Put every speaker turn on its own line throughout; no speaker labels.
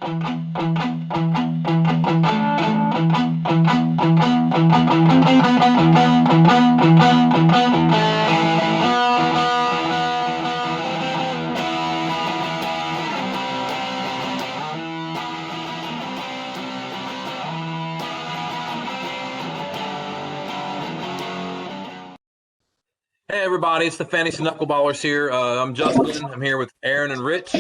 Hey everybody, it's the Fantasy Knuckleballers here. I'm Justin. I'm here with Aaron and Rich.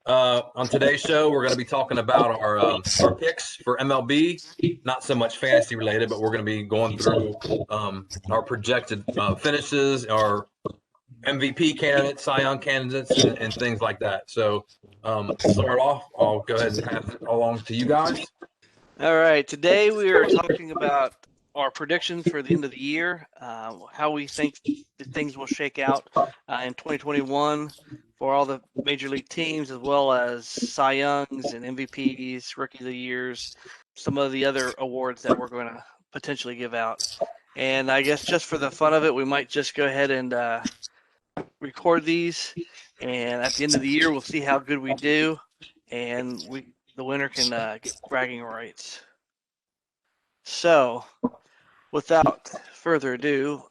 On today's show, we're going to be talking about our picks for MLB. Not so much fantasy related, but we're going to be going through our projected finishes, our MVP candidates, Cy Young candidates, and things like that. So to start off, I'll go ahead and pass it along to you guys.
All right, today we are talking about our predictions for the end of the year, how we think that things will shake out in 2021 for all the major league teams, as well as Cy Youngs and MVPs, Rookie of the Years, some of the other awards that we're going to potentially give out. And I guess just for the fun of it, we might just go ahead and record these, and at the end of the year, we'll see how good we do, and the winner can get bragging rights. So, without further ado,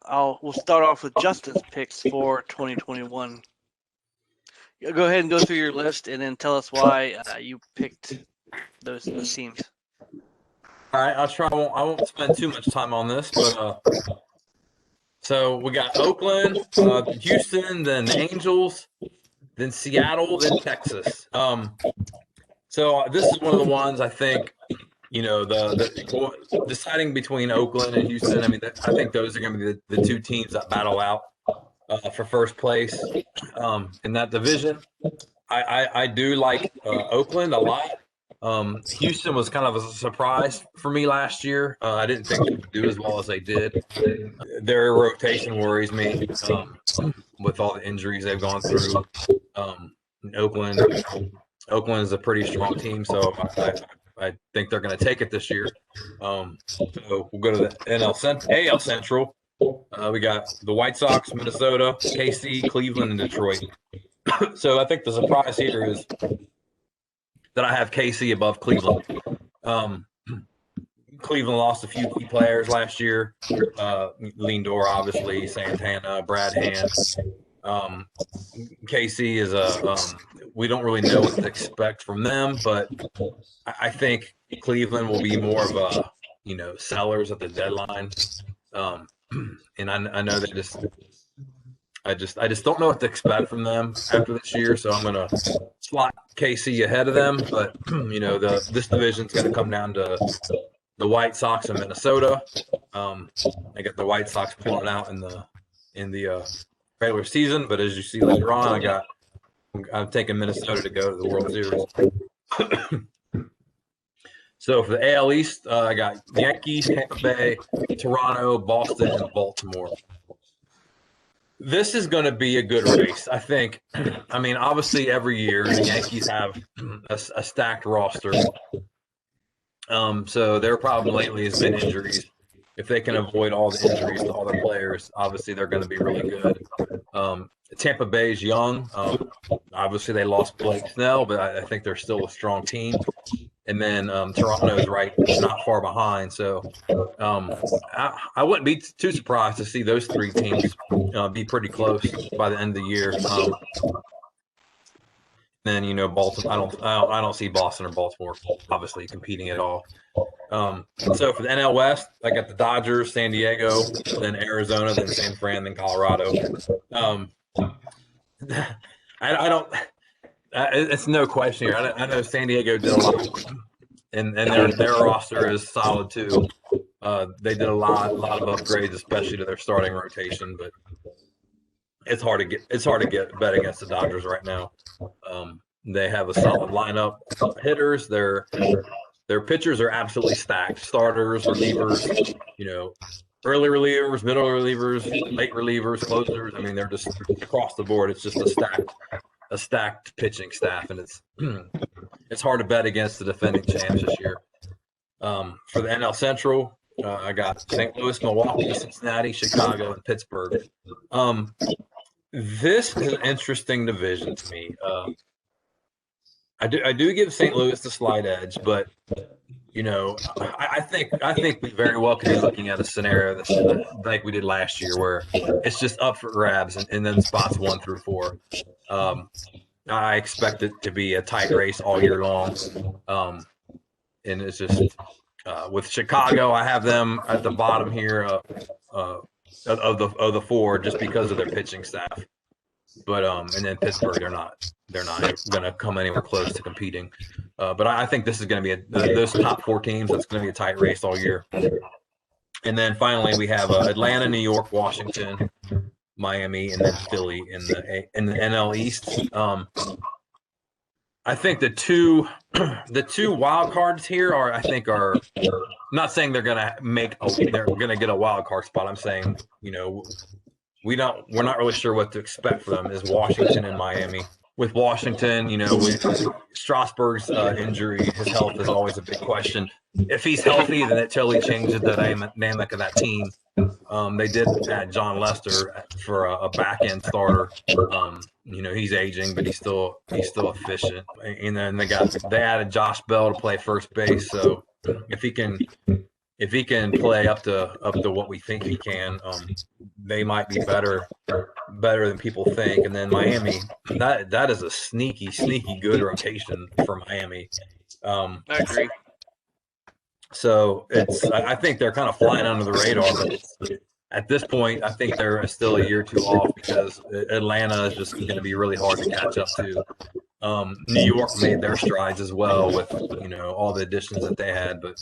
we'll start off with Justin's picks for 2021. Go ahead and go through your list and then tell us why you picked those teams.
All right, I'll try. I won't spend too much time on this, but so we got Oakland, Houston, then the Angels, then Seattle, then Texas. So this is one of the ones I think. You know, the deciding between Oakland and Houston, I mean, I think those are going to be the two teams that battle out for first place in that division. I do like Oakland a lot. Houston was kind of a surprise for me last year. I didn't think they would do as well as they did. Their rotation worries me with all the injuries they've gone through. Oakland is a pretty strong team, so I think they're going to take it this year. So we'll go to the AL Central. We got the White Sox, Minnesota, KC, Cleveland, and Detroit. So I think the surprise here is that I have KC above Cleveland. Cleveland lost a few key players last year. Lindor, obviously, Santana, Brad Hand. KC is we don't really know what to expect from them, but I think Cleveland will be more of a, sellers at the deadline. And I know I just don't know what to expect from them after this year. So I'm going to slot KC ahead of them. But, this division's going to come down to the White Sox and Minnesota. I got the White Sox pulling out in the regular season, but as you see later on, I'm taking Minnesota to go to the World Series. So for the AL East, I got Yankees, Tampa Bay, Toronto, Boston, and Baltimore. This is going to be a good race, I think. I mean, obviously every year the Yankees have a stacked roster. So their problem lately has been injuries. If they can avoid all the injuries to all their players, obviously they're going to be really good. Tampa Bay is young. Obviously they lost Blake Snell, but I think they're still a strong team. And then Toronto is not far behind. So I wouldn't be too surprised to see those three teams be pretty close by the end of the year. Then Baltimore. I don't see Boston or Baltimore obviously competing at all. So for the NL West, I got the Dodgers, San Diego, then Arizona, then San Fran, then Colorado. I don't. It's no question here. I know San Diego did a lot, and their roster is solid too. They did a lot of upgrades, especially to their starting rotation. But it's hard to get bet against the Dodgers right now. They have a solid lineup of hitters. Their pitchers are absolutely stacked. Starters, relievers, early relievers, middle relievers, late relievers, closers. I mean, they're just across the board. It's just a stacked pitching staff, and it's hard to bet against the defending champs this year. For the NL Central, I got St. Louis, Milwaukee, Cincinnati, Chicago, and Pittsburgh. This is an interesting division to me. I do give St. Louis the slight edge, but I think we very well could be looking at a scenario that's like we did last year, where it's just up for grabs, and then spots 1 through 4. I expect it to be a tight race all year long, and it's just with Chicago, I have them at the bottom here of the 4 just because of their pitching staff. But and then Pittsburgh, they're not going to come anywhere close to competing. But I think this is going to be those top 4 teams. That's going to be a tight race all year. And then finally, we have Atlanta, New York, Washington, Miami, and then Philly in the NL East. I think the two wild cards here are not saying they're gonna get a wild card spot. I'm saying we're not really sure what to expect for them is Washington and Miami. With Washington, with Strasburg's injury, his health is always a big question. If he's healthy, then it totally changes the dynamic of that team. They did add John Lester for a back end starter. He's aging, but he's still efficient. And then they added Josh Bell to play first base. So if he can play up to what we think he can, they might be better than people think. And then Miami, that is a sneaky good rotation for Miami.
I agree.
So I think they're kind of flying under the radar, but at this point, I think they're still a year or two off because Atlanta is just going to be really hard to catch up to. New York made their strides as well with all the additions that they had, but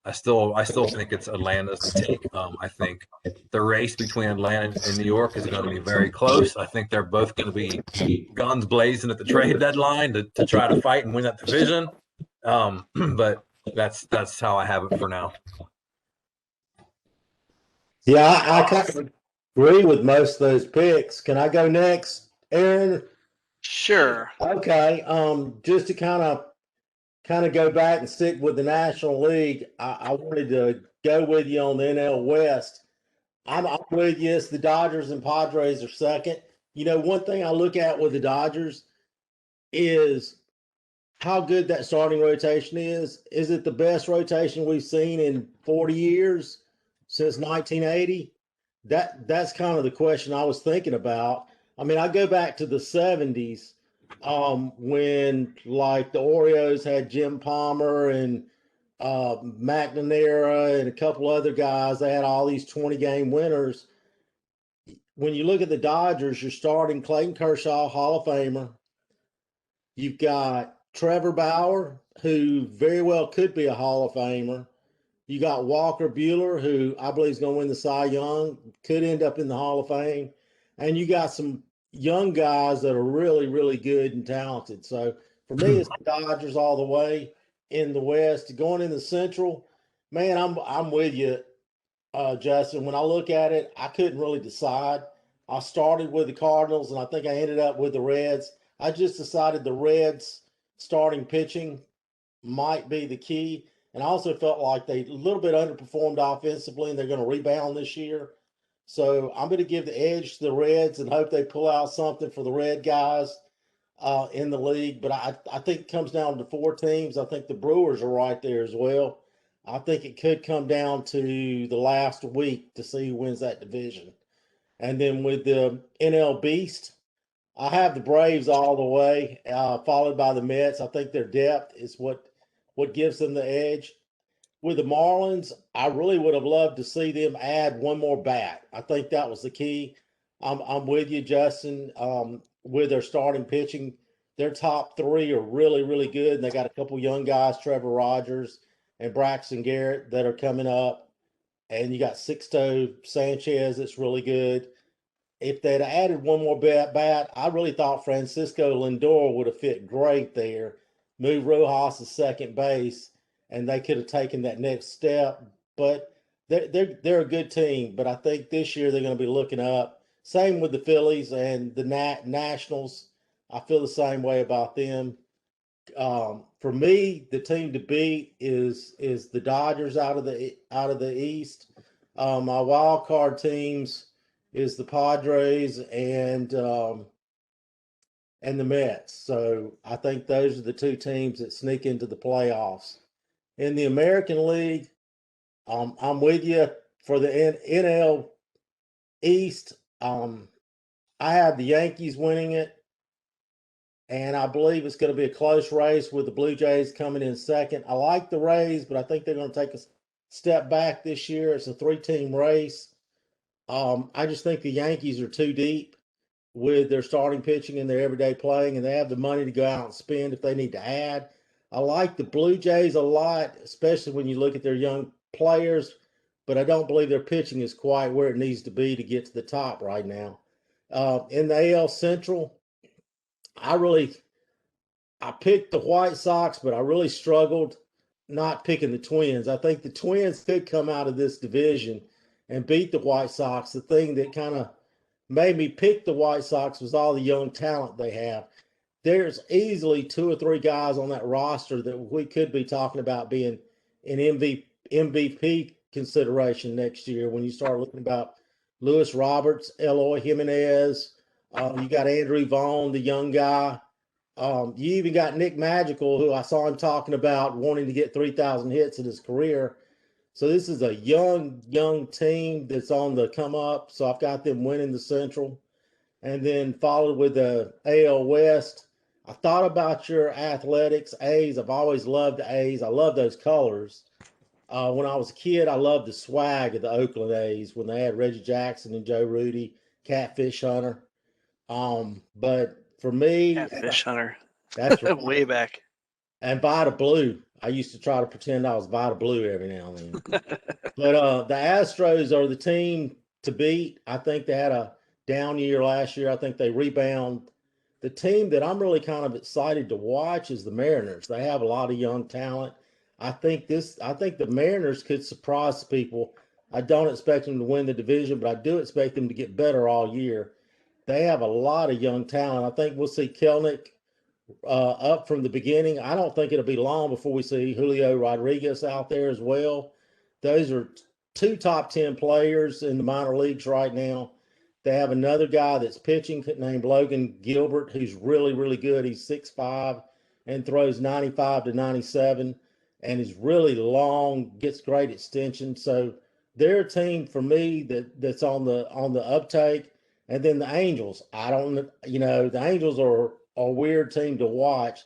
I still think it's Atlanta's to take. I think the race between Atlanta and New York is going to be very close. I think they're both going to be guns blazing at the trade deadline to try to fight and win that division. But that's how I have it for now.
Yeah, I kind of agree with most of those picks. Can I go next, Aaron?
Sure.
Okay. Just to kind of go back and stick with the National League, I wanted to go with you on the NL West. I'm with you. It's the Dodgers and Padres are second. One thing I look at with the Dodgers is how good that starting rotation is. Is it the best rotation we've seen in 40 years since 1980? That's kind of the question I was thinking about. I mean, I go back to the 70s when like the Orioles had Jim Palmer and McNamara and a couple other guys. They had all these 20-game winners. When you look at the Dodgers, you're starting Clayton Kershaw, Hall of Famer. You've got Trevor Bauer, who very well could be a Hall of Famer. You got Walker Buehler, who I believe is going to win the Cy Young, could end up in the Hall of Fame. And you got some young guys that are really, really good and talented. So for me, it's the Dodgers all the way in the West. Going in the Central, man, I'm with you, Justin. When I look at it, I couldn't really decide. I started with the Cardinals, and I think I ended up with the Reds. I just decided the Reds starting pitching might be the key. And I also felt like they a little bit underperformed offensively, and they're going to rebound this year. So I'm going to give the edge to the Reds and hope they pull out something for the Red guys in the league. But I think it comes down to 4 teams. I think the Brewers are right there as well. I think it could come down to the last week to see who wins that division. And then with the NL Beast, I have the Braves all the way, followed by the Mets. I think their depth is what gives them the edge. With the Marlins, I really would have loved to see them add one more bat. I think that was the key. I'm with you, Justin, with their starting pitching. Their top 3 are really, really good, and they got a couple young guys, Trevor Rogers and Braxton Garrett, that are coming up. And you got Sixto Sanchez that's really good. If they'd added one more bat, I really thought Francisco Lindor would have fit great there. Move Rojas to second base, and they could have taken that next step. But they're a good team. But I think this year they're going to be looking up. Same with the Phillies and the Nationals. I feel the same way about them. For me, the team to beat is the Dodgers out of the East. My wild card teams is the Padres and and the Mets. So I think those are the two teams that sneak into the playoffs. In the American League, I'm with you for the NL East. I have the Yankees winning it, and I believe it's going to be a close race with the Blue Jays coming in second. I like the Rays, but I think they're going to take a step back this year. It's a 3-team race. I just think the Yankees are too deep with their starting pitching and their everyday playing, and they have the money to go out and spend if they need to add. I like the Blue Jays a lot, especially when you look at their young players, but I don't believe their pitching is quite where it needs to be to get to the top right now. In the AL Central, I picked the White Sox, but I really struggled not picking the Twins. I think the Twins could come out of this division and beat the White Sox. The thing that kind of made me pick the White Sox was all the young talent they have. There's easily 2 or 3 guys on that roster that we could be talking about being in MVP consideration next year when you start looking about Lewis Roberts, Eloy Jimenez. You got Andrew Vaughn, the young guy. You even got Nick Magical, who I saw him talking about wanting to get 3,000 hits in his career. So this is a young team that's on the come up. So I've got them winning the Central. And then followed with the AL West. I thought about your Athletics, A's. I've always loved the A's. I love those colors. When I was a kid, I loved the swag of the Oakland A's when they had Reggie Jackson and Joe Rudy, Catfish Hunter. But for me,
Catfish Hunter.
that's right.
Way back.
And Vita Blue. I used to try to pretend I was Vita Blue every now and then. But the Astros are the team to beat. I think they had a down year last year. I think they rebound. The team that I'm really kind of excited to watch is the Mariners. They have a lot of young talent. I think the Mariners could surprise people. I don't expect them to win the division, but I do expect them to get better all year. They have a lot of young talent. I think we'll see Kelnick up from the beginning. I don't think it'll be long before we see Julio Rodriguez out there as well. Those are 2 top 10 players in the minor leagues right now. They have another guy that's pitching named Logan Gilbert, who's really, really good. He's 6'5" and throws 95 to 97 and is really long, gets great extension. So they're a team for me that's on the uptake. And then the Angels. The Angels are a weird team to watch,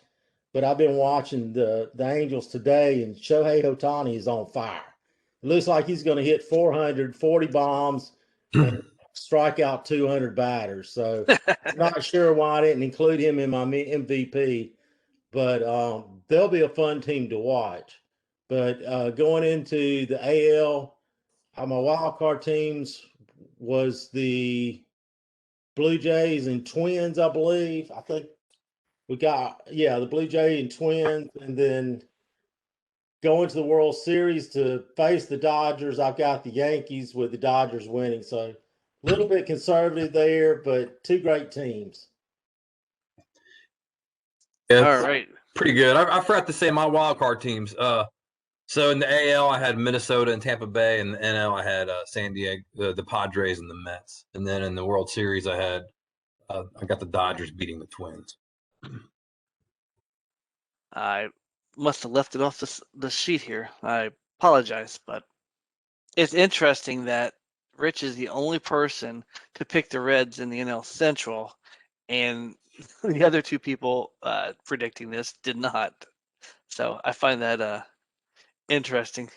but I've been watching the Angels today, and Shohei Ohtani is on fire. It looks like he's going to hit 440 bombs and strike out 200 batters. So I'm not sure why I didn't include him in my MVP, but they'll be a fun team to watch. But going into the AL, my wild card teams was the Blue Jays and Twins, I believe. I think we got, the Blue Jay and Twins, and then going to the World Series to face the Dodgers. I've got the Yankees with the Dodgers winning. So a little bit conservative there, but 2 great teams.
Yeah,
All right.
pretty good. I forgot to say my wild card teams. So in the AL, I had Minnesota and Tampa Bay. In the NL, I had San Diego, the Padres, and the Mets. And then in the World Series, I got the Dodgers beating the Twins.
I must have left it off the sheet here. I apologize, but it's interesting that Rich is the only person to pick the Reds in the NL Central, and the other 2 people predicting this did not. So I find that interesting.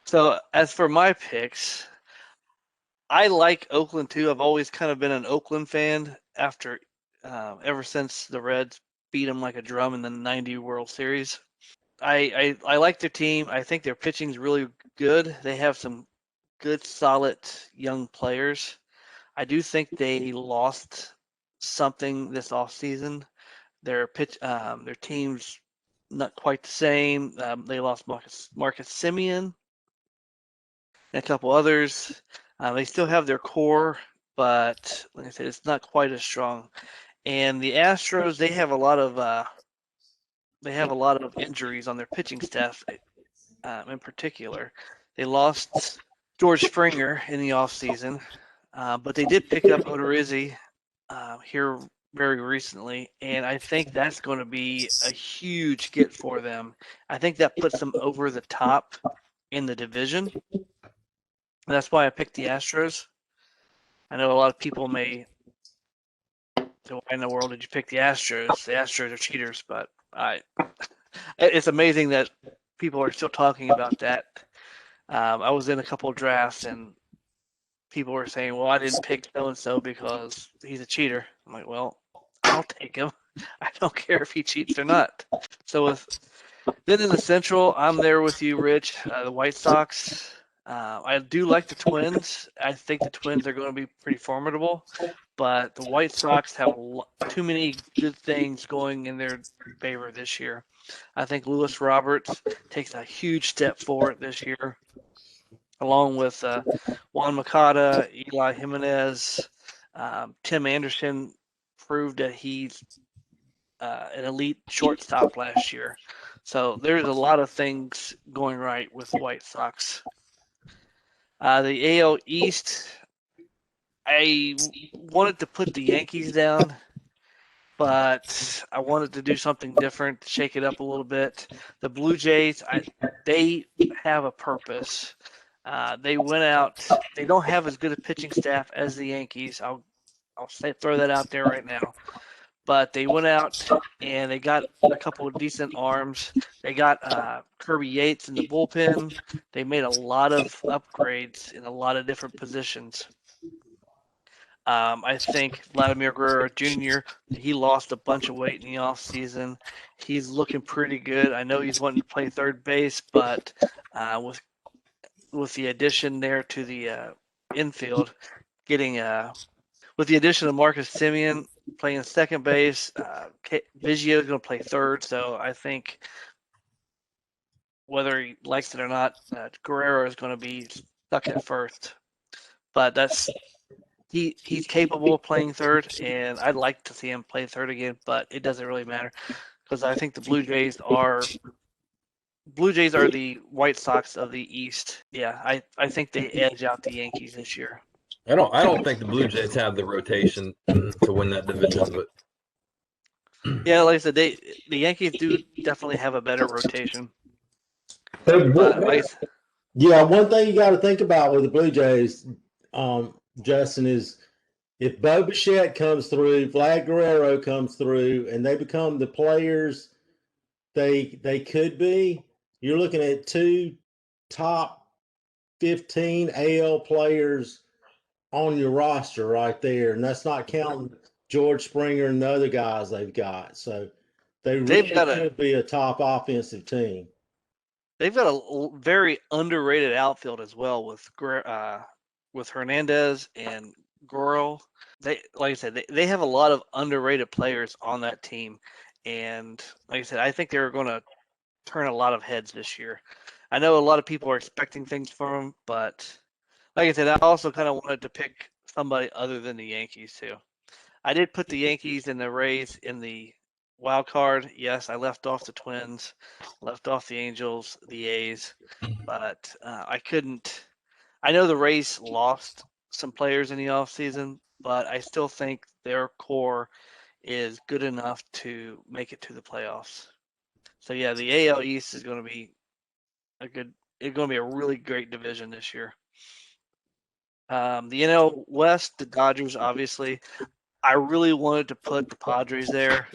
So as for my picks, I like Oakland too. I've always kind of been an Oakland fan ever since the Reds beat them like a drum in the '90 World Series. I like their team. I think their pitching's really good. They have some good, solid young players. I do think they lost something this offseason. Their team's not quite the same. They lost Marcus Semien and a couple others. They still have their core, but like I said, it's not quite as strong. And the Astros, they have a lot of injuries on their pitching staff, in particular. They lost George Springer in the offseason, but they did pick up Odorizzi here very recently, and I think that's going to be a huge get for them. I think that puts them over the top in the division. That's why I picked the Astros. I know a lot of people may say, why in the world did you pick the Astros? The Astros are cheaters, but it's amazing that people are still talking about that. I was in a couple of drafts and people were saying, well, I didn't pick so-and-so because he's a cheater. I'm like, well, I'll take him. I don't care if he cheats or not. So then in the Central, I'm there with you, Rich. The White Sox. I do like the Twins. I think the Twins are going to be pretty formidable, but the White Sox have too many good things going in their favor this year. I think Lewis Roberts takes a huge step forward this year, along with Juan Makata, Eli Jimenez. Tim Anderson proved that he's an elite shortstop last year. So there's a lot of things going right with the White Sox. The AL East, I wanted to put the Yankees down, but I wanted to do something different, to shake it up a little bit. The Blue Jays, they have a purpose. They went out. They don't have as good a pitching staff as the Yankees. I'll throw that out there right now. But they went out and they got a couple of decent arms. They got Kirby Yates in the bullpen. They made a lot of upgrades in a lot of different positions. I think Vladimir Guerrero Jr., he lost a bunch of weight in the offseason. He's looking pretty good. I know he's wanting to play third base, but with the addition there to the infield, with the addition of Marcus Semien playing second base, Biggio is going to play third. So I think whether he likes it or not, Guerrero is going to be stuck at first. But he's capable of playing third, and I'd like to see him play third again. But it doesn't really matter because I think the Blue Jays are the White Sox of the East. Yeah, I think they edge out the Yankees this year.
I don't think the Blue Jays have the rotation to win that division, but
yeah, like I said, the Yankees do definitely have a better rotation.
Yeah, one thing you got to think about with the Blue Jays, Justin, is if Bo Bichette comes through, Vlad Guerrero comes through, and they become the players they could be, you're looking at two top 15 AL players on your roster right there, and that's not counting George Springer and the other guys they've got. So they've got to be a top offensive team.
They've got a very underrated outfield as well with Hernandez and Gurriel. Like I said, they have a lot of underrated players on that team, and like I said, I think they're going to turn a lot of heads this year. I know a lot of people are expecting things from them, but like I said, I also kind of wanted to pick somebody other than the Yankees too. I did put the Yankees and the Rays in the wild card. Yes, I left off the Twins, left off the Angels, the A's, but I couldn't. I know the Rays lost some players in the offseason, but I still think their core is good enough to make it to the playoffs. So yeah, the AL East is going to be it's going to be a really great division this year. The NL West, the Dodgers, obviously. I really wanted to put the Padres there,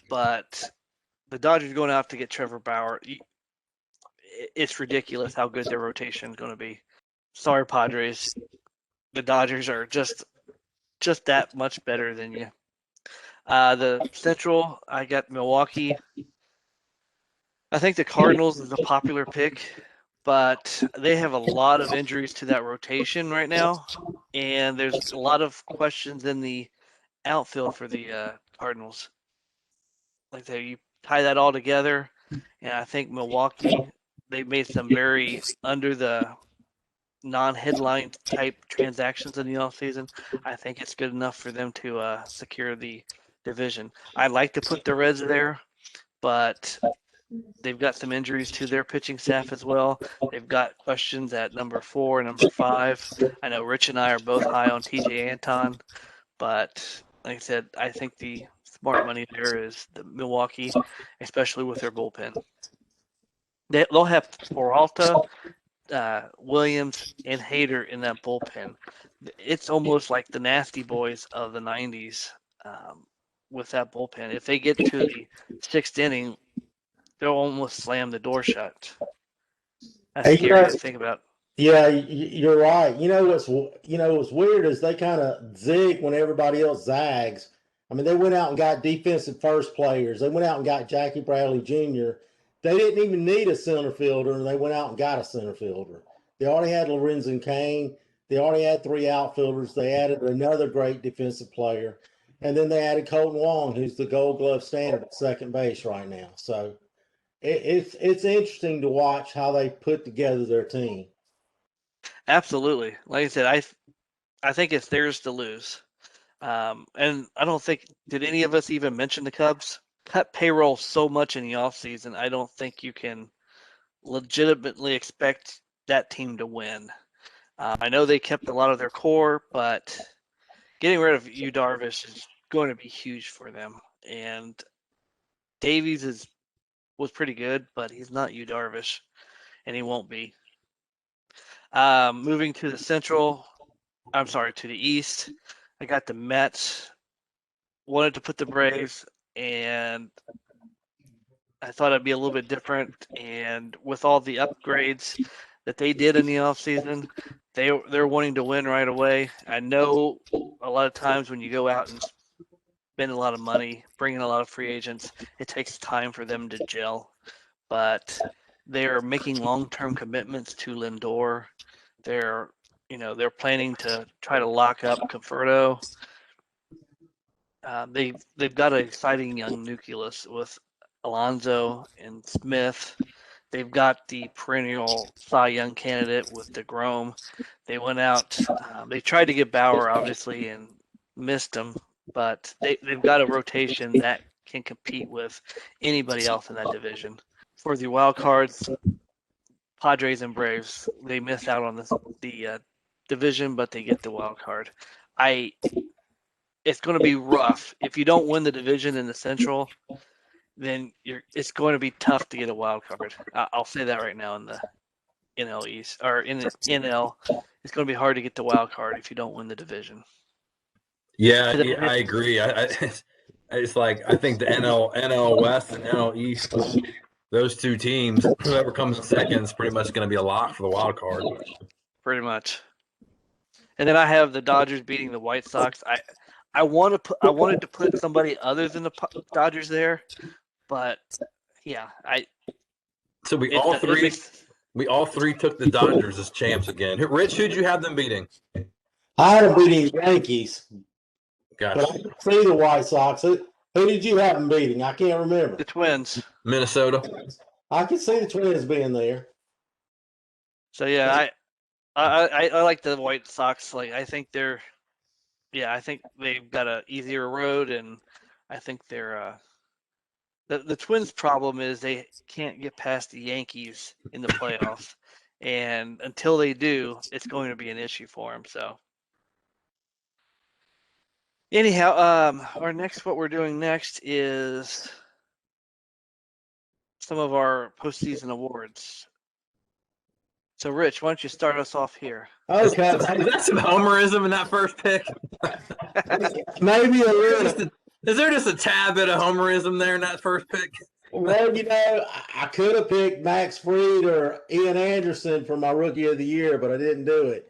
but the Dodgers going out to get Trevor Bauer. It's ridiculous how good their rotation is going to be. Sorry, Padres. The Dodgers are just that much better than you. The Central, I got Milwaukee. I think the Cardinals is a popular pick, but they have a lot of injuries to that rotation right now, and there's a lot of questions in the outfield for the Cardinals. Like that, you tie that all together, and I think Milwaukee, they made some very under the non-headline type transactions in the offseason. I think it's good enough for them to secure the division. I'd like to put the Reds there, but they've got some injuries to their pitching staff as well. They've got questions at number 4, number 5. I know Rich and I are both high on TJ Anton, but Like I said, I think the smart money there is the Milwaukee, especially with their bullpen. They'll have Peralta, Williams, and Hader in that bullpen. It's almost like the nasty boys of the 90s with that bullpen. If they get to the sixth inning, they'll almost slam the door shut. That's scary to think about.
Yeah, you're right. What's weird is they kind of zig when everybody else zags. I mean, they went out and got defensive first players. They went out and got Jackie Bradley Jr. They didn't even need a center fielder, and they went out and got a center fielder. They already had Lorenzen Cain. They already had 3 outfielders. They added another great defensive player, and then they added Colton Wong, who's the Gold Glove standard at second base right now. So it's interesting to watch how they put together their team.
Absolutely. Like I said, I think it's theirs to lose. And I don't think, did any of us even mention the Cubs? Cut payroll so much in the offseason, I don't think you can legitimately expect that team to win. I know they kept a lot of their core, but getting rid of Yu Darvish is going to be huge for them. And Davies was pretty good, but he's not Yu Darvish, and he won't be. Moving to the to the East, I got the Mets. Wanted to put the Braves, and I thought it'd be a little bit different. And with all the upgrades that they did in the offseason, they're wanting to win right away. I know a lot of times when you go out and spend a lot of money, bring in a lot of free agents, it takes time for them to gel. But they're making long-term commitments to Lindor. They're planning to try to lock up Conforto. They've got an exciting young nucleus with Alonso and Smith. They've got the perennial Cy Young candidate with DeGrom. They went out. They tried to get Bauer, obviously, and missed him. But they've got a rotation that can compete with anybody else in that division. For the wild cards, Padres and Braves, they miss out on the division, but they get the wild card. It's going to be rough. If you don't win the division in the Central, then it's going to be tough to get a wild card. I'll say that right now in the NL East or in the NL. It's going to be hard to get the wild card if you don't win the division.
Yeah, I agree. It's like I think the NL West and NL East, those two teams, whoever comes in second is pretty much going to be a lock for the wild card.
Pretty much. And then I have the Dodgers beating the White Sox. I wanted to put somebody other than the Dodgers there, but yeah,
So we all three took the Dodgers as champs again. Rich, who'd you have them beating?
I had them beating the Yankees.
Gotcha.
But I didn't see the White Sox. Who did you have them beating? I can't remember.
The Twins.
Minnesota.
I could see the Twins being there.
So yeah, I like the White Sox. Like I think they've got an easier road, and I think they're the Twins' problem is they can't get past the Yankees in the playoffs, and until they do, it's going to be an issue for them. So. Anyhow, what we're doing next is some of our postseason awards. So, Rich, why don't you start us off here?
Okay.
Is that some homerism in that first pick?
Maybe a little.
Is there just a tad bit of homerism there in that first pick?
Well, I could have picked Max Fried or Ian Anderson for my Rookie of the Year, but I didn't do it.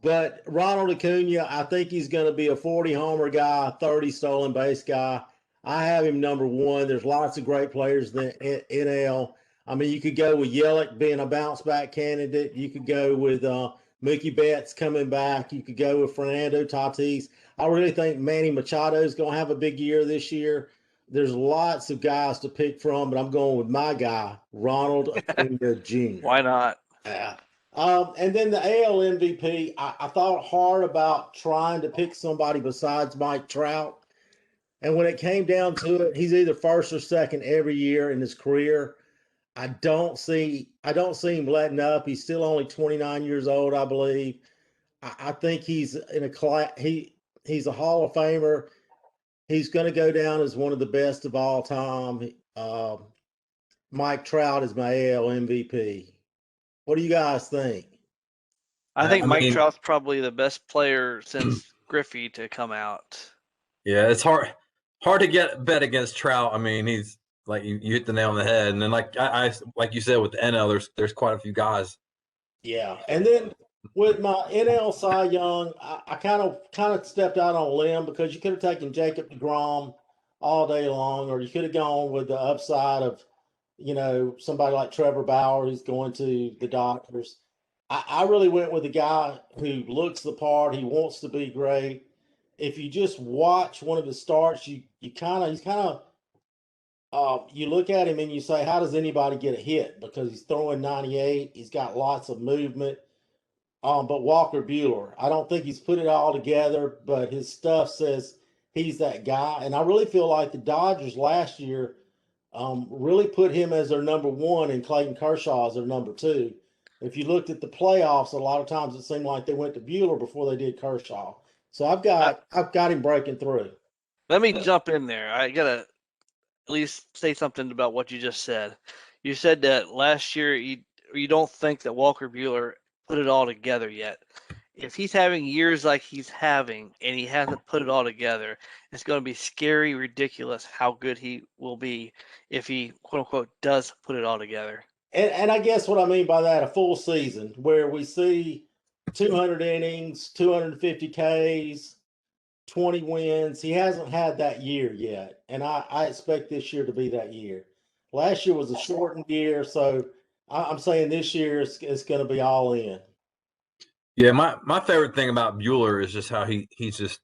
But Ronald Acuna, I think he's going to be a 40-homer guy, 30 stolen base guy. I have him number 1. There's lots of great players in the NL. I mean, you could go with Yelich being a bounce-back candidate. You could go with Mookie Betts coming back. You could go with Fernando Tatis. I really think Manny Machado is going to have a big year this year. There's lots of guys to pick from, but I'm going with my guy, Ronald Acuna Jr.
Why not?
Yeah. And then the AL MVP, I thought hard about trying to pick somebody besides Mike Trout. And when it came down to it, he's either first or second every year in his career. I don't see him letting up. He's still only 29 years old, I believe. I think he's in a class. He's a Hall of Famer. He's going to go down as one of the best of all time. Mike Trout is my AL MVP. What do you guys think?
I think
I
Mike
mean,
Trout's probably the best player since Griffey to come out.
yeah, it's hard to bet against Trout. I mean, he's like you hit the nail on the head, and then I like you said with the NL, there's quite a few guys.
Yeah, and then with my NL Cy Young, I kind of stepped out on a limb because you could have taken Jacob deGrom all day long, or you could have gone with the upside of, somebody like Trevor Bauer who's going to the Dodgers. I really went with a guy who looks the part. He wants to be great. If you just watch one of his starts, he's kind of you look at him and you say, how does anybody get a hit? Because he's throwing 98. He's got lots of movement. But Walker Buehler, I don't think he's put it all together, but his stuff says he's that guy. And I really feel like the Dodgers last year really put him as their number one and Clayton Kershaw as their number two. If you looked at the playoffs, a lot of times it seemed like they went to Buehler before they did Kershaw. So I've got him breaking through.
Let me jump in there. I gotta at least say something about what you just said. You said that last year you don't think that Walker Buehler put it all together yet. If he's having years like he's having and he hasn't put it all together, it's going to be scary, ridiculous how good he will be if he quote unquote does put it all together.
And I guess what I mean by that, a full season where we see 200 innings, 250 Ks, 20 wins. He hasn't had that year yet. And I expect this year to be that year. Last year was a shortened year. So I'm saying this year it's going to be all in.
Yeah, my favorite thing about Bueller is just how he's just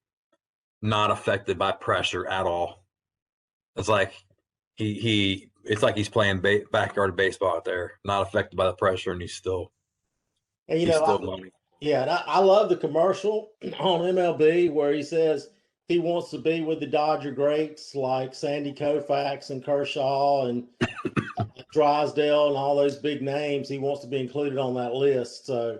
not affected by pressure at all. It's like it's like he's playing backyard baseball out there, not affected by the pressure, and he's still money.
Yeah, and I love the commercial on MLB where he says he wants to be with the Dodger greats like Sandy Koufax and Kershaw and Drysdale and all those big names. He wants to be included on that list. So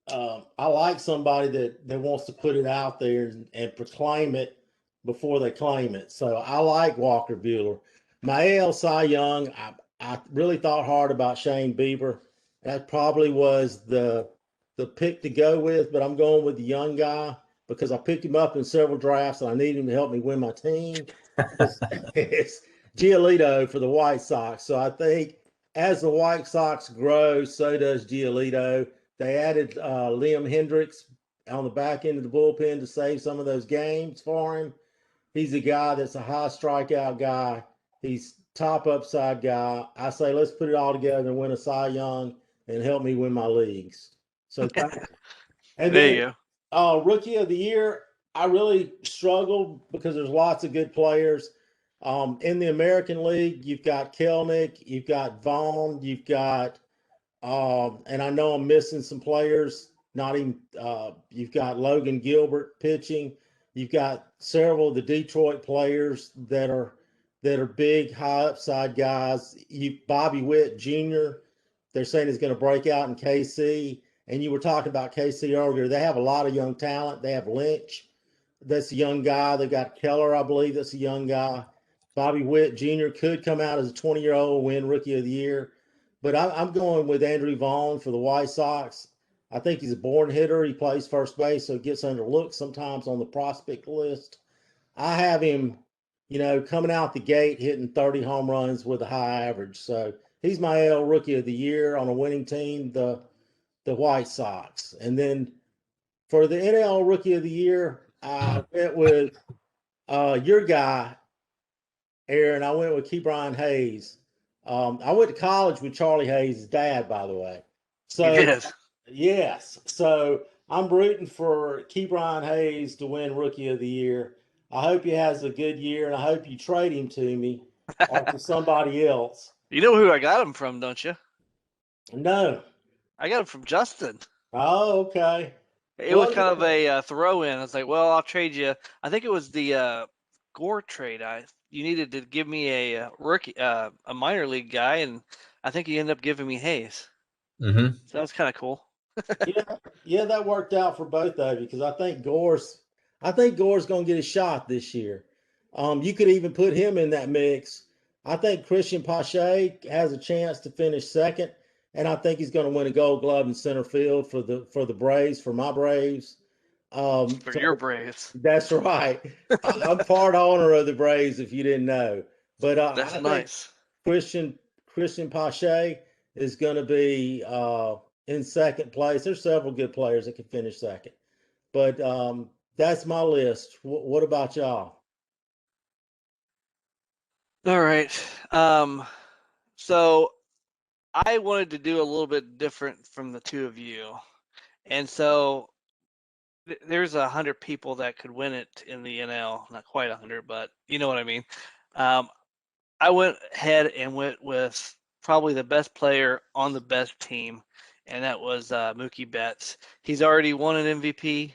I like somebody that wants to put it out there and proclaim it before they claim it. So I like Walker Buehler. My AL Cy Young, I really thought hard about Shane Bieber. That probably was the pick to go with, but I'm going with the young guy because I picked him up in several drafts and I need him to help me win my team. It's Giolito for the White Sox. So I think as the White Sox grow, so does Giolito. They added Liam Hendricks on the back end of the bullpen to save some of those games for him. He's a guy that's a high strikeout guy. He's top upside guy. I say let's put it all together and win a Cy Young and help me win my leagues. So and
there you
go. Rookie of the year, I really struggled because there's lots of good players. In the American League, you've got Kelnick, you've got Vaughn, you've got and I know I'm missing some players. Not even you've got Logan Gilbert pitching. You've got several of the Detroit players that are big, high upside guys. Bobby Witt Jr. They're saying he's going to break out in KC. And you were talking about KC earlier. They have a lot of young talent. They have Lynch, that's a young guy. They got Keller, I believe, that's a young guy. Bobby Witt Jr. could come out as a 20-year-old, win Rookie of the Year. But I'm going with Andrew Vaughn for the White Sox. I think he's a born hitter. He plays first base, so he gets underlooked sometimes on the prospect list. I have him, coming out the gate hitting 30 home runs with a high average. So he's my AL Rookie of the Year on a winning team, the White Sox. And then for the NL Rookie of the Year, I went with your guy, Aaron. I went with Ke'Bryan Hayes. I went to college with Charlie Hayes' dad, by the way. So
You did.
yes. So I'm rooting for Ke'Bryan Hayes to win Rookie of the Year. I hope he has a good year, and I hope you trade him to me or to somebody else.
You know who I got him from, don't you?
No.
I got him from Justin.
Oh, okay.
It was kind of a throw-in. I was like, well, I'll trade you. I think it was the Gore trade. You needed to give me a rookie, a minor league guy, and I think you ended up giving me Hayes.
Mm-hmm.
So that was kind of cool.
Yeah, that worked out for both of you because I think Gore's I think Gore's going to get a shot this year. You could even put him in that mix. I think Christian Pache has a chance to finish second, and I think he's going to win a Gold Glove in center field for the Braves, for my Braves.
For
So
your Braves.
that's right. I'm part owner of the Braves, if you didn't know. But
That's
I think
nice.
Christian Pache is going to be in second place. There's several good players that can finish second, but that's my list. What about y'all?
All right. So I wanted to do a little bit different from the two of you, and so there's 100 people that could win it in the NL. Not quite 100, but you know what I mean. I went ahead and went with probably the best player on the best team, and that was Mookie Betts. He's already won an MVP,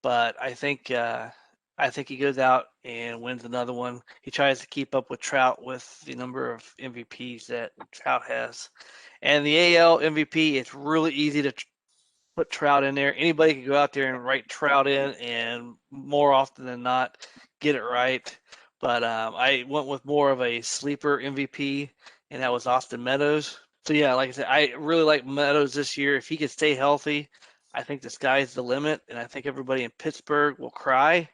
but I think he goes out and wins another one. He tries to keep up with Trout with the number of MVPs that Trout has, and the AL MVP. It's really easy to put Trout in there. Anybody can go out there and write Trout in, and more often than not, get it right. But I went with more of a sleeper MVP, and that was Austin Meadows. So yeah, like I said, I really like Meadows this year. If he can stay healthy, I think the sky's the limit, and I think everybody in Pittsburgh will cry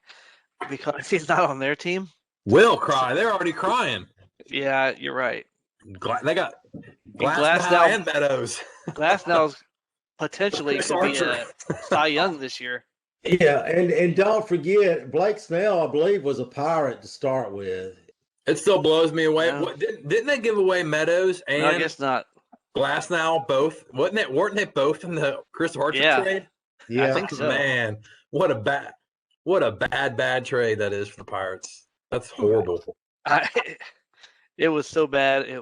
because he's not on their team.
Will cry. They're already crying.
Yeah, you're right.
They got
Glass
Glasnow and Meadows.
Glasnow's potentially
Chris
could be
Archer.
a Cy Young this year.
Yeah, and don't forget Blake Snell, I believe, was a Pirate to start with.
It still blows me away.
No.
What didn't they give away Meadows and
No, I guess not.
Glasnow both? Weren't they both in the Chris Archer
Yeah.
trade?
Yeah,
I think so.
Man, what a bad trade that is for the Pirates. That's horrible.
It was so bad.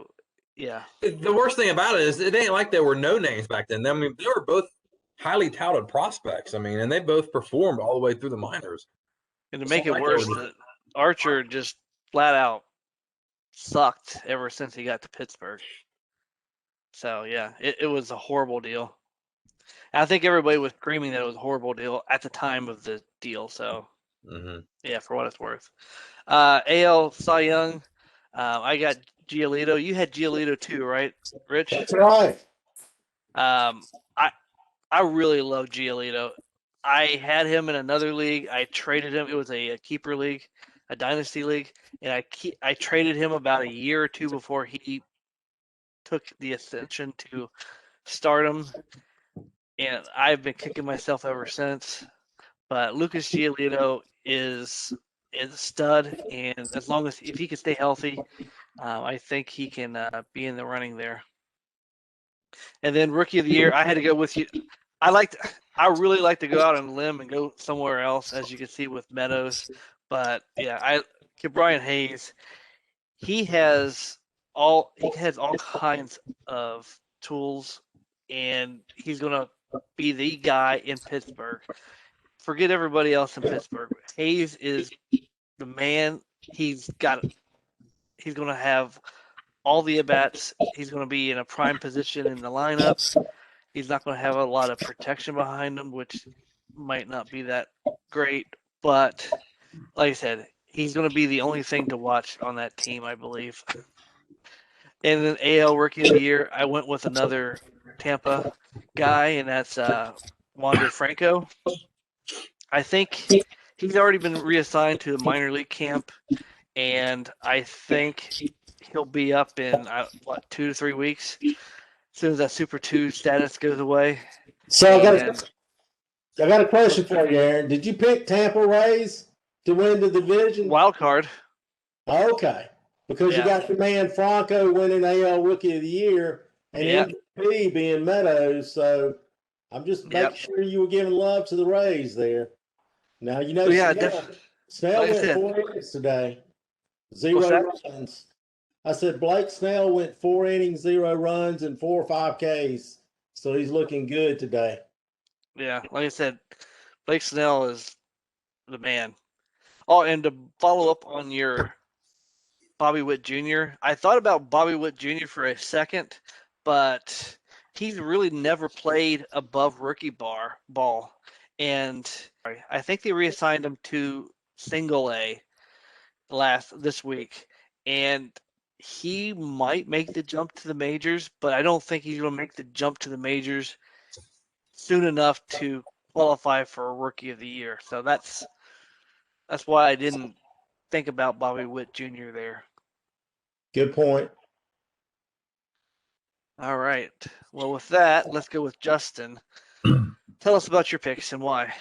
Yeah.
The worst thing about it is it ain't like there were no names back then. I mean, they were both highly touted prospects. I mean, and they both performed all the way through the minors.
And to make
It's
it
not like
worse,
they were-
that Archer just flat out sucked ever since he got to Pittsburgh. So yeah, it was a horrible deal. And I think everybody was screaming that it was a horrible deal at the time of the deal. So yeah, for what it's worth. AL Cy Young, I got Giolito. You had Giolito too, right, Rich?
that's right.
I really love Giolito. I had him in another league. I traded him. It was a keeper league, a dynasty league, and I traded him about a year or two before he took the ascension to stardom, and I've been kicking myself ever since. But Lucas Giolito is a stud, and as long as if he can stay healthy, I think he can be in the running there. And then rookie of the year, I had to go with you. I really like to go out on a limb and go somewhere else, as you can see with Meadows. But yeah, Brian Hayes, he has all kinds of tools, and he's gonna be the guy in Pittsburgh. Forget everybody else in Pittsburgh. Hayes is the man. He's gonna have all the at-bats. He's gonna be in a prime position in the lineup. He's not going to have a lot of protection behind him, which might not be that great. But like I said, he's going to be the only thing to watch on that team, I believe. And then AL Rookie of the Year, I went with another Tampa guy, and that's Wander Franco. I think he's already been reassigned to the minor league camp, and I think he'll be up in 2 to 3 weeks. As soon as that Super 2 status goes away.
So I got a question for you, Aaron. Did you pick Tampa Rays to win the division?
Wild card.
Okay. Because you got your man Franco winning AL Rookie of the Year and MVP being Meadows. So I'm just making sure you were giving love to the Rays there. Now, you know, Snell went 4 innings today. 0 runs. I said Blake Snell went 4 innings, 0 runs, and 4 or 5 Ks. So he's looking good today.
Yeah, like I said, Blake Snell is the man. Oh, and to follow up on your Bobby Witt Jr., I thought about Bobby Witt Jr. for a second, but he's really never played above rookie ball. and I think they reassigned him to Single A this week, and he might make the jump to the majors, but I don't think he's going to make the jump to the majors soon enough to qualify for a Rookie of the Year. So that's why I didn't think about Bobby Witt Jr. there.
Good point.
All right. Well, with that, let's go with Justin. Tell us about your picks and why.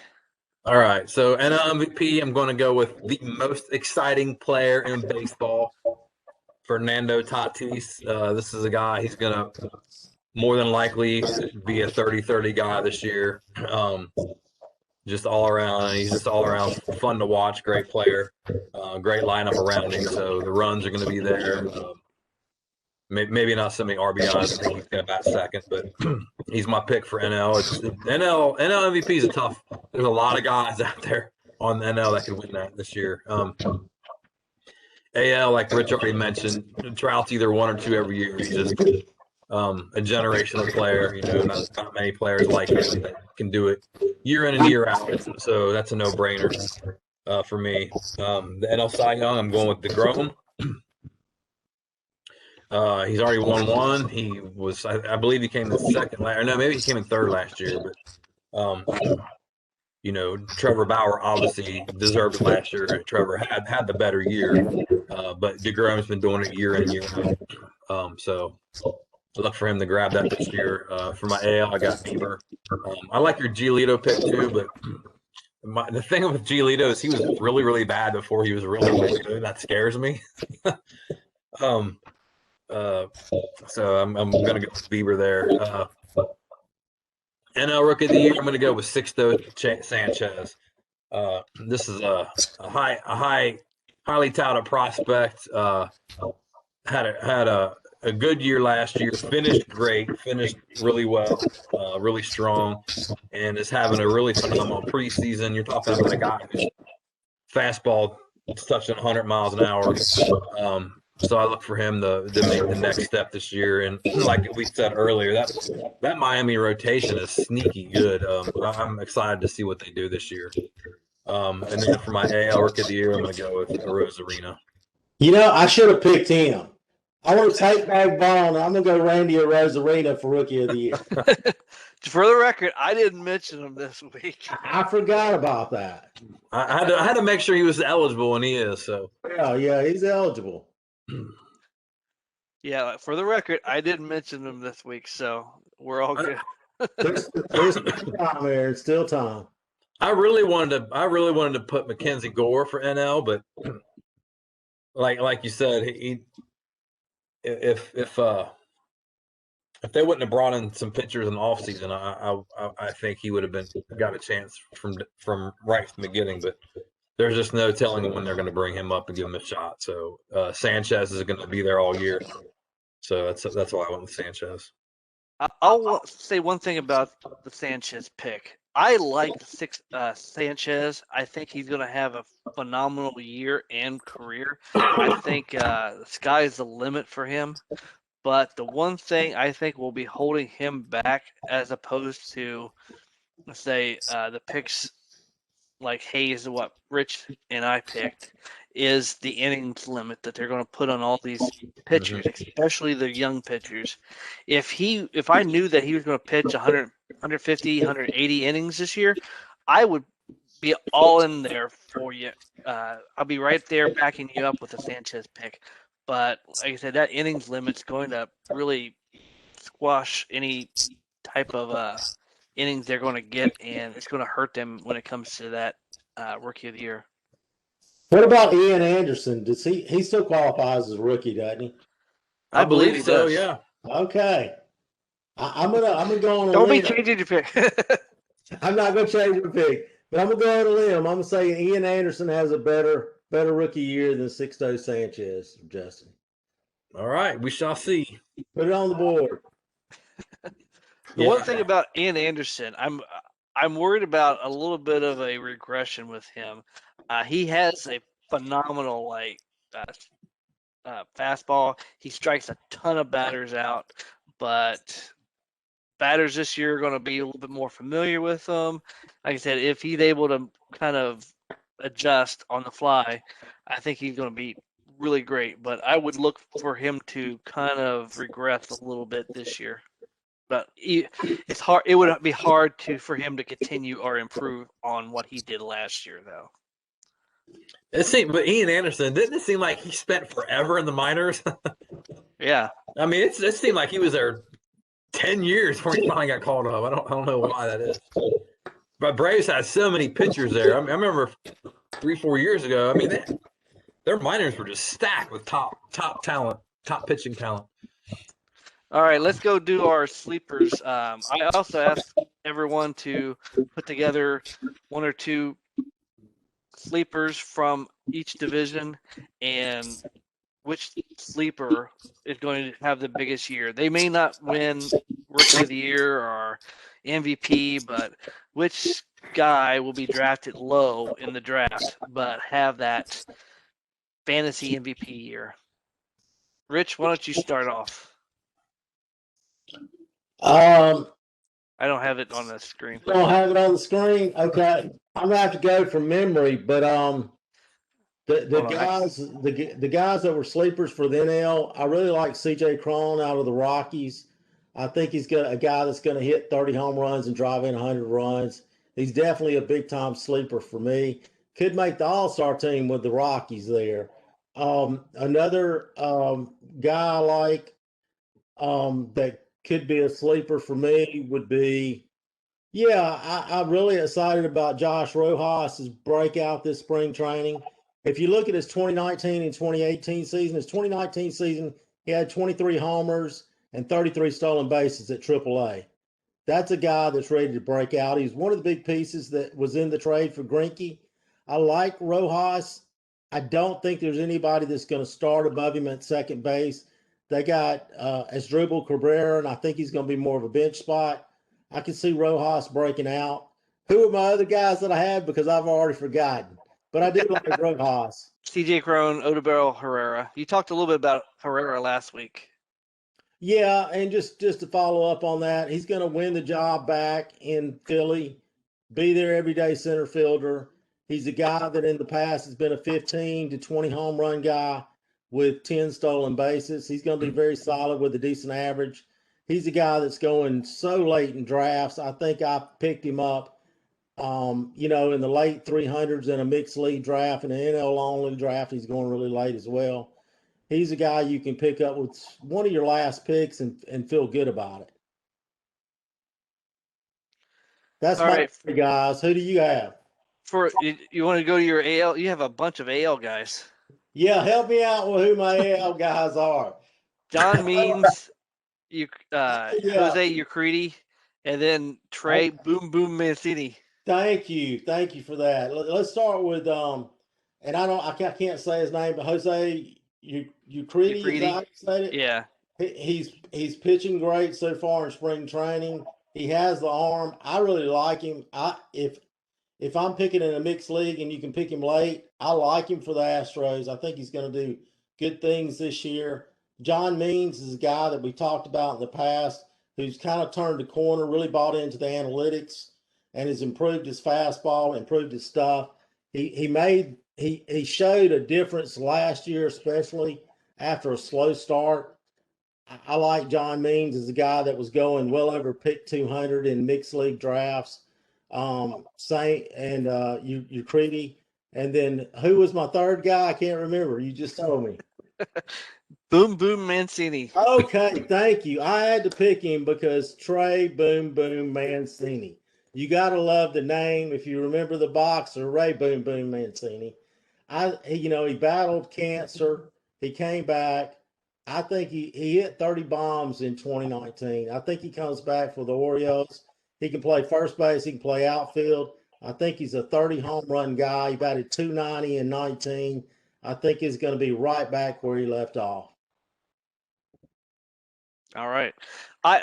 All right. So NL MVP, I'm going to go with the most exciting player in baseball, Fernando Tatis. This is a guy, he's going to more than likely be a 30-30 guy this year. Just all around, he's just all around fun to watch, great player, great lineup around him. So the runs are going to be there. Maybe not so many RBIs. I think he's going to bat second, but he's my pick for NL. NL MVP is a tough. There's a lot of guys out there on the NL that could win that this year. AL, like Rich already mentioned, Trout's either one or two every year. He's just a generational player. Not many players like him that can do it year in and year out. So that's a no-brainer for me. The NL Cy Young, I'm going with DeGrom. He's already won one. He was, I believe, he came in second last. Or no, maybe he came in third last year. But Trevor Bauer obviously deserved it last year. Trevor had the better year, but DeGrom's been doing it year in and year out. So I look for him to grab that this year. For my AL, I got Bieber. I like your Giolito pick too, but the thing with Giolito is he was really, really bad before he was really, really good. That scares me. So I'm going to go with Bieber there. NL Rookie of the Year, I'm going to go with Sixto Sanchez. This is a highly touted prospect. Had a good year last year. Finished great. Finished really well. Really strong, and is having a really phenomenal preseason. You're talking about a guy whose fastball is touching 100 miles an hour. So I look for him to make the next step this year. And like we said earlier, that Miami rotation is sneaky good. I'm excited to see what they do this year. And then for my AL Rookie of the Year, I'm going to go with Rosarina.
I should have picked him. I want to take back Vaughn. I'm going to go Randy Rosarina for Rookie of the Year.
For the record, I didn't mention him this week.
I forgot about that.
I had to make sure he was eligible, and he is. So
yeah, he's eligible.
Yeah, for the record, I didn't mention him this week, so we're all good.
There's still time there. It's still time.
I really wanted to put Mackenzie Gore for NL, but like you said, if they wouldn't have brought in some pitchers in the offseason, I think he would have got a chance from right from the beginning. But there's just no telling when they're going to bring him up and give him a shot. So Sanchez is going to be there all year. So that's why I went with Sanchez.
I'll say one thing about the Sanchez pick. I like Sanchez. I think he's going to have a phenomenal year and career. I think the sky's the limit for him. But the one thing I think will be holding him back, as opposed to, let's say, the picks like Hayes, what Rich and I picked, is the innings limit that they're going to put on all these pitchers, especially the young pitchers. If I knew that he was going to pitch 100, 150, 180 innings this year, I would be all in there for you. I'll be right there backing you up with the Sanchez pick. But like I said, that innings limit's going to really squash any type of innings they're going to get, and it's going to hurt them when it comes to that Rookie of the Year.
What about Ian Anderson? Does he still qualifies as a rookie, doesn't he?
I believe he
so.
does.
Yeah.
Okay. I'm gonna go on a
Don't
limb.
be changing your pick.
I'm not gonna change my pick, but I'm gonna go on a limb. I'm gonna say Ian Anderson has a better rookie year than Sixto Sanchez, Justin.
All right, we shall see.
Put it on the board.
The one thing about Ian Anderson, I'm worried about a little bit of a regression with him. He has a phenomenal fastball. He strikes a ton of batters out, but batters this year are going to be a little bit more familiar with him. Like I said, if he's able to kind of adjust on the fly, I think he's going to be really great. But I would look for him to kind of regress a little bit this year. But it's hard. It would be hard for him to continue or improve on what he did last year, though.
But Ian Anderson, didn't it seem like he spent forever in the minors?
Yeah.
I mean, it seemed like he was there 10 years before he finally got called up. I don't know why that is. But Braves had so many pitchers there. I remember 3-4 years ago. I mean, their minors were just stacked with top talent, top pitching talent.
All right, let's go do our sleepers. I also asked everyone to put together 1 or 2 sleepers from each division and which sleeper is going to have the biggest year. They may not win Rookie of the Year or MVP, but which guy will be drafted low in the draft but have that fantasy MVP year? Rich, why don't you start off? I don't have it on the screen.
Don't have it on the screen. Okay, I'm gonna have to go from memory, but the guys that were sleepers for the NL, I really like C.J. Cron out of the Rockies. I think he's got a guy that's going to hit 30 home runs and drive in 100 runs. He's definitely a big time sleeper for me. Could make the All-Star team with the Rockies there. Another guy I like that could be a sleeper for me would be, I'm really excited about Josh Rojas' breakout this spring training. If you look at his 2019 and 2018 season, his 2019 season, he had 23 homers and 33 stolen bases at AAA. That's a guy that's ready to break out. He's one of the big pieces that was in the trade for Greinke. I like Rojas. I don't think there's anybody that's going to start above him at second base. They got Asdrubal Cabrera, and I think he's going to be more of a bench spot. I can see Rojas breaking out. Who are my other guys that I have? Because I've already forgotten. But I do like Rojas.
C.J. Cron, Odubel Herrera. You talked a little bit about Herrera last week.
Yeah, and just to follow up on that, he's going to win the job back in Philly, be their everyday center fielder. He's a guy that in the past has been a 15 to 20 home run guy with 10 stolen bases. He's going to be very solid with a decent average. He's a guy that's going so late in drafts. I think I picked him up, in the late 300s in a mixed league draft and an NL only draft. He's going really late as well. He's a guy you can pick up with one of your last picks and feel good about it. That's
all
my
right,
three guys. Who do you have?
You want to go to your AL? You have a bunch of AL guys.
Yeah, help me out with who my AL guys are.
John Means, Jose Urquidy, and then Trey Boom Boom Mancini.
Thank you for that. Let's start with and I can't say his name, but Jose Urquidy. Is that how you say it?
Yeah.
He's pitching great so far in spring training. He has the arm. I really like him. If I'm picking in a mixed league and you can pick him late, I like him for the Astros. I think he's going to do good things this year. John Means is a guy that we talked about in the past who's kind of turned the corner, really bought into the analytics, and has improved his fastball, improved his stuff. He showed a difference last year, especially after a slow start. I like John Means as a guy that was going well over pick 200 in mixed league drafts. Saint and Urquidy. And then who was my third guy? I can't remember. You just told me.
Boom Boom Mancini.
Okay, thank you. I had to pick him because Trey Boom Boom Mancini. You got to love the name. If you remember the boxer, Ray Boom Boom Mancini. He battled cancer. He came back. I think he hit 30 bombs in 2019. I think he comes back for the Orioles. He can play first base. He can play outfield. I think he's a 30 home run guy. He batted 290 in 19. I think he's going to be right back where he left off.
All right. I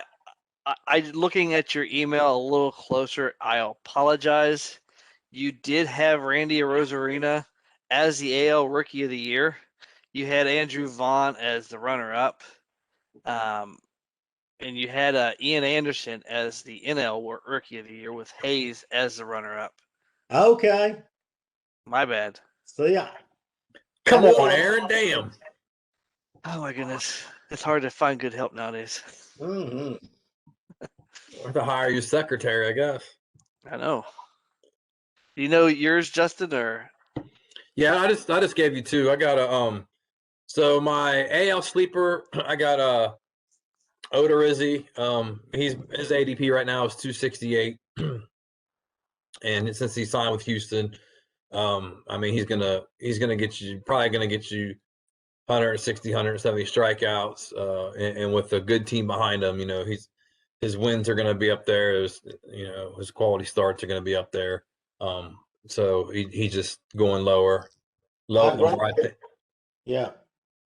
looking at your email a little closer. I apologize. You did have Randy Arozarena as the AL Rookie of the Year. You had Andrew Vaughn as the runner-up. and you had Ian Anderson as the NL Rookie of the Year with Hayes as the runner-up.
Okay.
My bad.
So yeah.
Come on, Aaron. Damn.
Oh my goodness, it's hard to find good help nowadays.
Mm-hmm.
We'll have to hire your secretary, I guess.
I know. You know yours, Justin, or
Yeah, I just gave you two. I got a so my AL sleeper, I got Odorizzi. His ADP right now is 268. And since he signed with Houston, I mean he's gonna get you probably gonna get you 160, 170 strikeouts, and with a good team behind him, his wins are going to be up there. His quality starts are going to be up there. So he's just going lower than where I think.
Yeah.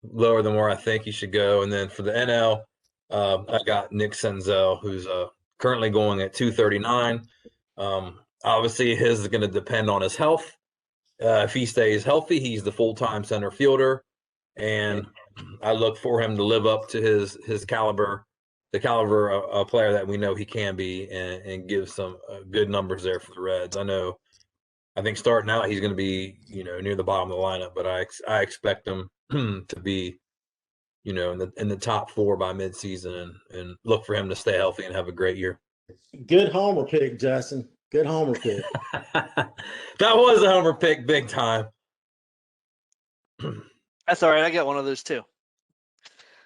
Lower than where I think he should go. And then for the NL, I got Nick Senzel, who's currently going at 239. Obviously, his is going to depend on his health. If he stays healthy, he's the full-time center fielder, and I look for him to live up to his caliber, the caliber of player that we know he can be, and give some good numbers there for the Reds. I think starting out he's going to be near the bottom of the lineup, but I expect him to be in the top 4 by midseason, and look for him to stay healthy and have a great year.
Good homer pick, Justin. Good homer pick.
That was a homer pick, big time.
that's all right. I got one of those too.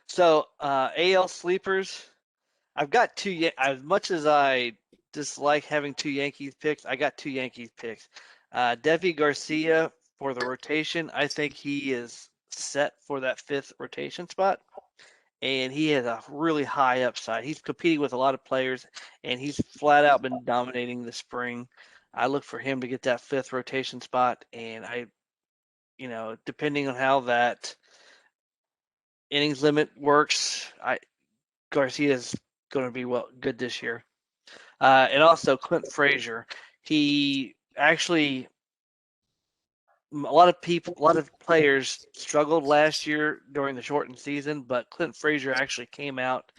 So AL sleepers, I've got two. As much as I dislike having two Yankees picks, I got two Yankees picks. Devi Garcia for the rotation. I think he is set for that 5th rotation spot, and he has a really high upside. He's competing with a lot of players, and he's flat out been dominating the spring. I look for him to get that 5th rotation spot, and depending on how that innings limit works, Garcia is going to be good this year. And also Clint Fraser. He actually, a lot of players struggled last year during the shortened season, but Clint Fraser actually came out,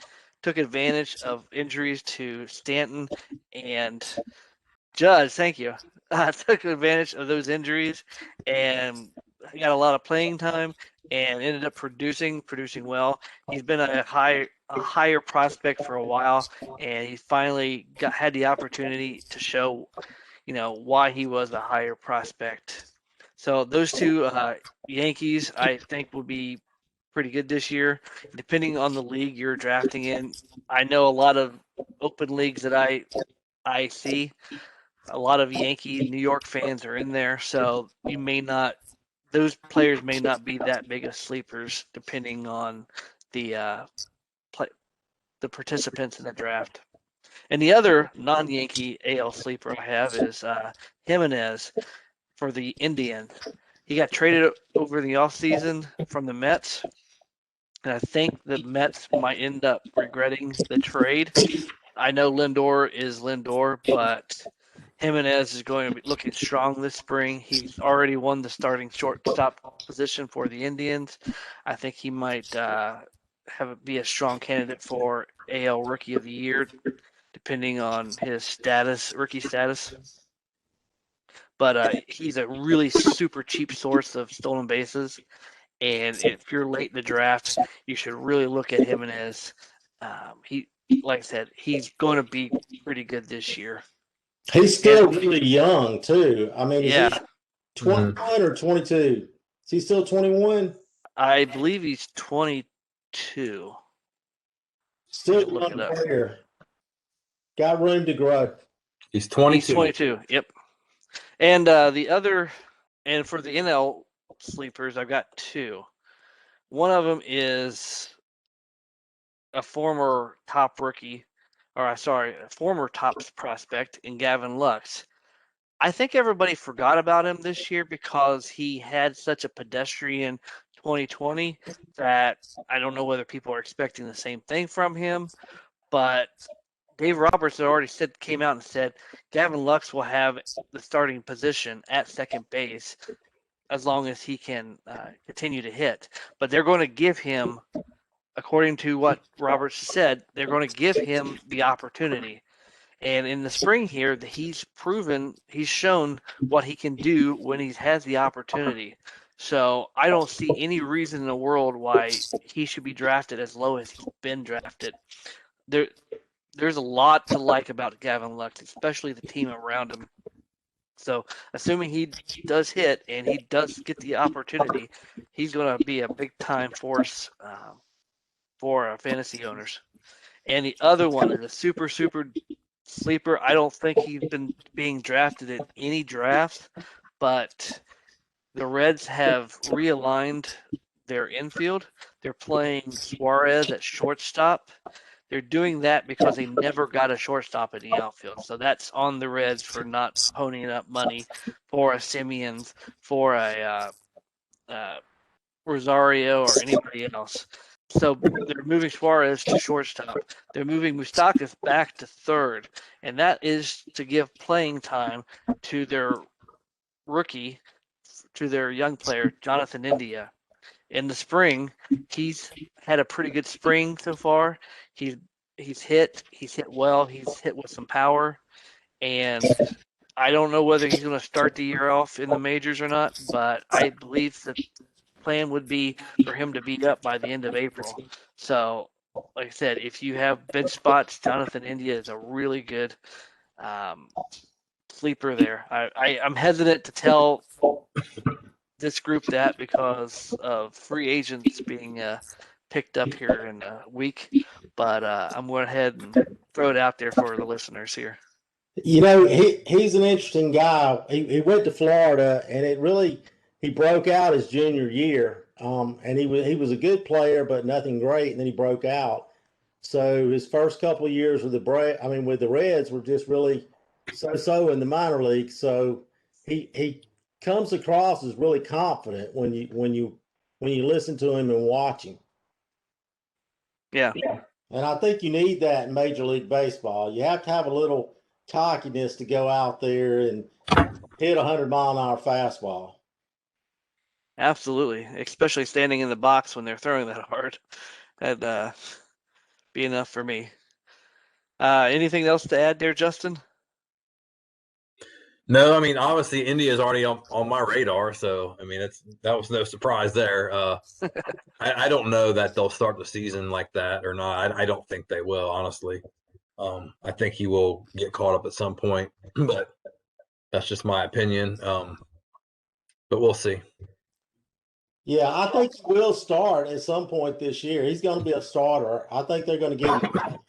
took advantage of injuries to Stanton and Judge. Thank you. Took advantage of those injuries and he got a lot of playing time and ended up producing well. He's been a higher prospect for a while, and he finally had the opportunity to show, why he was a higher prospect. So those two Yankees, I think, would be pretty good this year, depending on the league you're drafting in. I know a lot of open leagues that I see. A lot of Yankee New York fans are in there, so those players may not be that big of sleepers depending on the the participants in the draft. And the other non-Yankee AL sleeper I have is Jimenez for the Indians. He got traded over the offseason from the Mets, and I think the Mets might end up regretting the trade. I know Lindor is Lindor, but Jimenez is going to be looking strong this spring. He's already won the starting shortstop position for the Indians. I think he might be a strong candidate for AL Rookie of the Year, depending on his rookie status. But he's a really super cheap source of stolen bases, and if you're late in the draft, you should really look at Jimenez. Like I said, he's going to be pretty good this year.
He's still really young too. I mean,
yeah.
Is he 21 or 22? Is he still 21?
I believe he's 22.
Still a young player. Got room to grow.
He's 22.
He's 22. Yep. And for the NL sleepers, I've got two. One of them is a former top prospect in Gavin Lux. I think everybody forgot about him this year because he had such a pedestrian 2020 that I don't know whether people are expecting the same thing from him, but Dave Roberts had already came out and said Gavin Lux will have the starting position at second base as long as he can continue to hit. But they're going to give him according to what Roberts said, they're going to give him the opportunity. And in the spring here, he's shown what he can do when he has the opportunity. So I don't see any reason in the world why he should be drafted as low as he's been drafted. There's a lot to like about Gavin Lux, especially the team around him. So assuming he does hit and he does get the opportunity, he's going to be a big time force for fantasy owners. And the other one is a super sleeper. I don't think he's been being drafted in any drafts, but the Reds have realigned their infield. They're playing Suarez at shortstop. They're doing that because they never got a shortstop in the outfield. So that's on the Reds for not ponying up money for a Simeons, for a Rosario, or anybody else. So they're moving Suarez to shortstop. They're moving Moustakas back to third, and that is to give playing time to their rookie, to their young player, Jonathan India. In the spring, he's had a pretty good spring so far. He's hit well. He's hit with some power, and I don't know whether he's going to start the year off in the majors or not, but I believe the plan would be for him to be up by the end of April. So, like I said, if you have bench spots, Jonathan India is a really good sleeper there. I'm hesitant to tell this group that because of free agents being picked up here in a week, but I'm going ahead and throw it out there for the listeners here.
You know, he's an interesting guy. He went to Florida, and he broke out his junior year. And he was a good player, but nothing great. And then he broke out. So his first couple of years with the Reds were just really so in the minor league. So he comes across as really confident when you listen to him and watch him.
Yeah.
And I think you need that in Major League Baseball. You have to have a little cockiness to go out there and hit 100-mile-an-hour fastball.
Absolutely, especially standing in the box when they're throwing that hard. That'd be enough for me. Anything else to add there, Justin?
No, I mean, obviously India is already on my radar, so I mean that was no surprise there. I don't know that they'll start the season like that or not. I don't think they will, honestly. I think he will get caught up at some point, but that's just my opinion. But we'll see.
Yeah, I think he will start at some point this year. He's going to be a starter. I think they're going to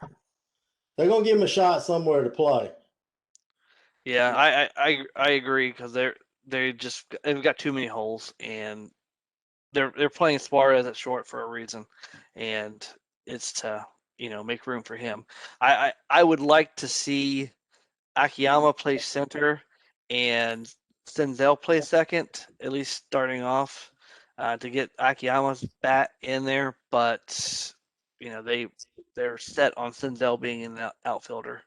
give him a shot somewhere to play.
Yeah, I agree because they've got too many holes, and they're playing Suarez at short for a reason, and it's to make room for him. I would like to see Akiyama play center and Senzel play second, at least starting off, to get Akiyama's bat in there. But they're set on Senzel being an outfielder,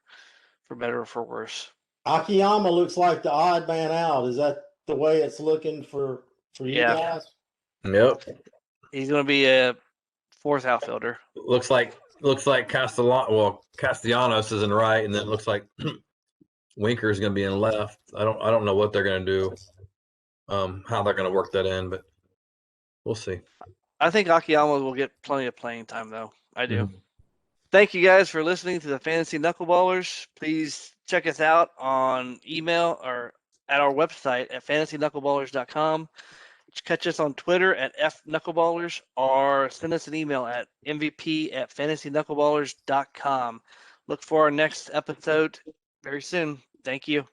for better or for worse.
Akiyama looks like the odd man out. Is that the way it's looking for you guys?
Yep.
He's going to be a fourth outfielder.
Looks like Castellanos is in right, and then it looks like Winker is going to be in left. I don't know what they're going to do, how they're going to work that in, but we'll see.
I think Akiyama will get plenty of playing time, though. I do.
Mm-hmm.
Thank you guys for listening to the Fantasy Knuckleballers. Please check us out on email or at our website at fantasyknuckleballers.com. Catch us on Twitter at FKnuckleballers or send us an email at mvp@fantasyknuckleballers.com. Look for our next episode very soon. Thank you.